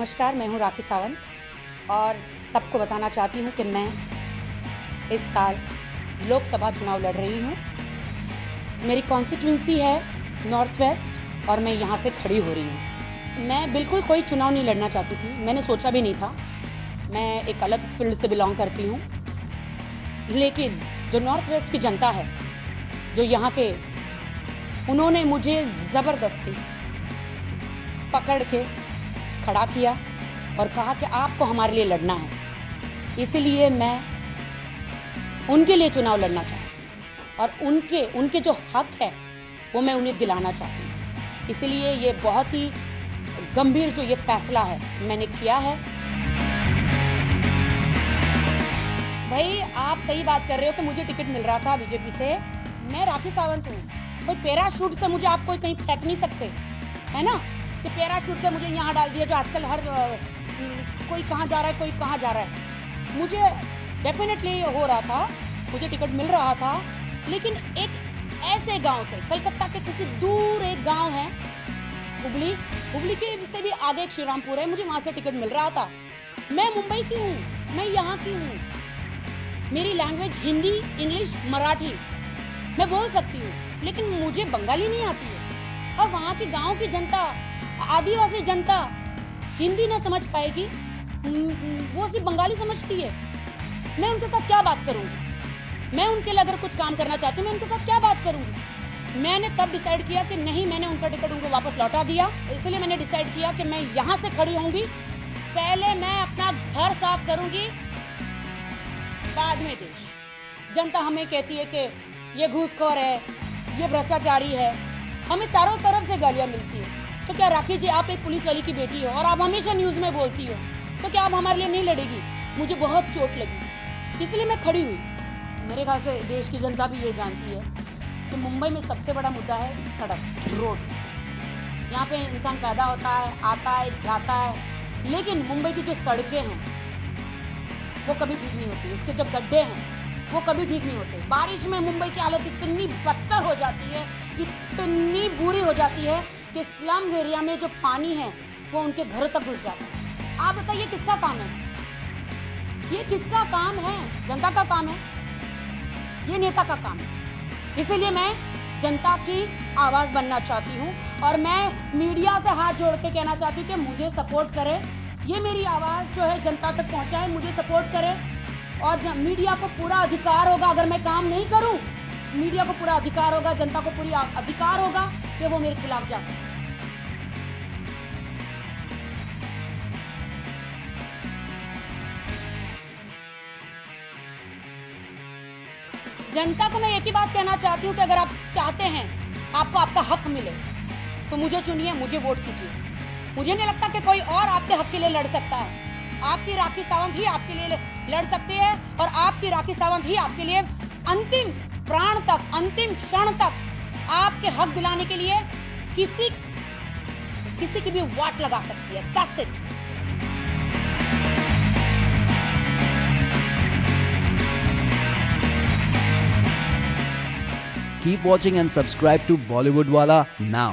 नमस्कार, मैं हूँ राखी सावंत और सबको बताना चाहती हूँ कि मैं इस साल लोकसभा चुनाव लड़ रही हूँ। मेरी कॉन्स्टिट्यूंसी है नॉर्थ वेस्ट और मैं यहाँ से खड़ी हो रही हूँ। मैं बिल्कुल कोई चुनाव नहीं लड़ना चाहती थी, मैंने सोचा भी नहीं था। मैं एक अलग फील्ड से बिलोंग करती हूँ, लेकिन जो नॉर्थ वेस्ट की जनता है, जो यहाँ के, उन्होंने मुझे ज़बरदस्ती पकड़ के खड़ा किया और कहा कि आपको हमारे लिए लड़ना है। इसलिए मैं उनके लिए चुनाव लड़ना चाहती हूँ और उनके जो हक है वो मैं उन्हें दिलाना चाहती हूँ। इसलिए ये बहुत ही गंभीर जो ये फैसला है मैंने किया है। भाई, आप सही बात कर रहे हो कि मुझे टिकट मिल रहा था बीजेपी से। मैं राखी सावंत हूँ, कोई पैराशूट से मुझे आप कोई कहीं फेंक नहीं सकते, है ना, कि पैराशूट से मुझे यहाँ डाल दिया। जो आजकल हर कोई कहाँ जा रहा है, कोई कहाँ जा रहा है। मुझे डेफिनेटली हो रहा था, मुझे टिकट मिल रहा था, लेकिन एक ऐसे गांव से, कलकत्ता के किसी दूर एक गांव है हुबली के से भी आगे एक श्रीरामपुर है, मुझे वहाँ से टिकट मिल रहा था। मैं मुंबई की हूँ, मैं यहाँ की हूँ, मेरी लैंग्वेज हिंदी, इंग्लिश, मराठी मैं बोल सकती हूँ, लेकिन मुझे बंगाली नहीं आती है। और वहाँ की गांव की जनता, आदिवासी जनता हिंदी न समझ पाएगी, वो सिर्फ बंगाली समझती है। मैं उनके साथ क्या बात करूँगी? मैं उनके लिए अगर कुछ काम करना चाहती हूँ, मैं उनके साथ क्या बात करूँगी? मैंने तब डिसाइड किया कि नहीं, मैंने उनका टिकट उनको वापस लौटा दिया। इसलिए मैंने डिसाइड किया कि मैं यहाँ से खड़ी होंगी। पहले मैं अपना घर साफ करूँगी, बाद में देश। जनता हमें कहती है कि ये घूसखोर है, ये भ्रष्टाचारी है, हमें चारों तरफ से गालियाँ मिलती है। तो क्या राखी जी, आप एक पुलिस वाली की बेटी हो और आप हमेशा न्यूज़ में बोलती हो, तो क्या आप हमारे लिए नहीं लड़ेगी? मुझे बहुत चोट लगी, इसलिए मैं खड़ी हुई। मेरे ख्याल से देश की जनता भी ये जानती है कि मुंबई में सबसे बड़ा मुद्दा है सड़क, रोड। यहाँ पे इंसान पैदा होता है, आता है, जाता है, लेकिन मुंबई की जो सड़कें हैं वो कभी ठीक नहीं होती। इसके जो गड्ढे हैं वो कभी ठीक नहीं होते। बारिश में मुंबई की हालत इतनी बदतर हो जाती है, इतनी बुरी हो जाती है कि स्लम्स एरिया में जो पानी है वो उनके घरों तक घुस जाता है। आप बताइए किसका काम है? ये किसका काम है? जनता का काम है, ये नेता का काम है। इसीलिए मैं जनता की आवाज़ बनना चाहती हूँ और मैं मीडिया से हाथ जोड़ के कहना चाहती हूँ कि मुझे सपोर्ट करें। ये मेरी आवाज़ जो है जनता तक पहुँचाए, मुझे सपोर्ट करें। और मीडिया को पूरा अधिकार होगा, अगर मैं काम नहीं करूँ, मीडिया को पूरा अधिकार होगा, जनता को पूरी अधिकार होगा कि वो मेरे खिलाफ जा सके। जनता को मैं एक ही बात कहना चाहती हूँ कि अगर आप चाहते हैं आपको आपका हक मिले तो मुझे चुनिए, मुझे वोट कीजिए। मुझे नहीं लगता कि कोई और आपके हक के लिए लड़ सकता है। आपकी राखी सावंत ही आपके लिए लड़ सकती है और आपकी राखी सावंत ही आपके लिए अंतिम प्राण तक, अंतिम क्षण तक आपके हक दिलाने के लिए किसी की भी वाट लगा सकती है। That's it. Keep watching and subscribe to Bollywood Wala now.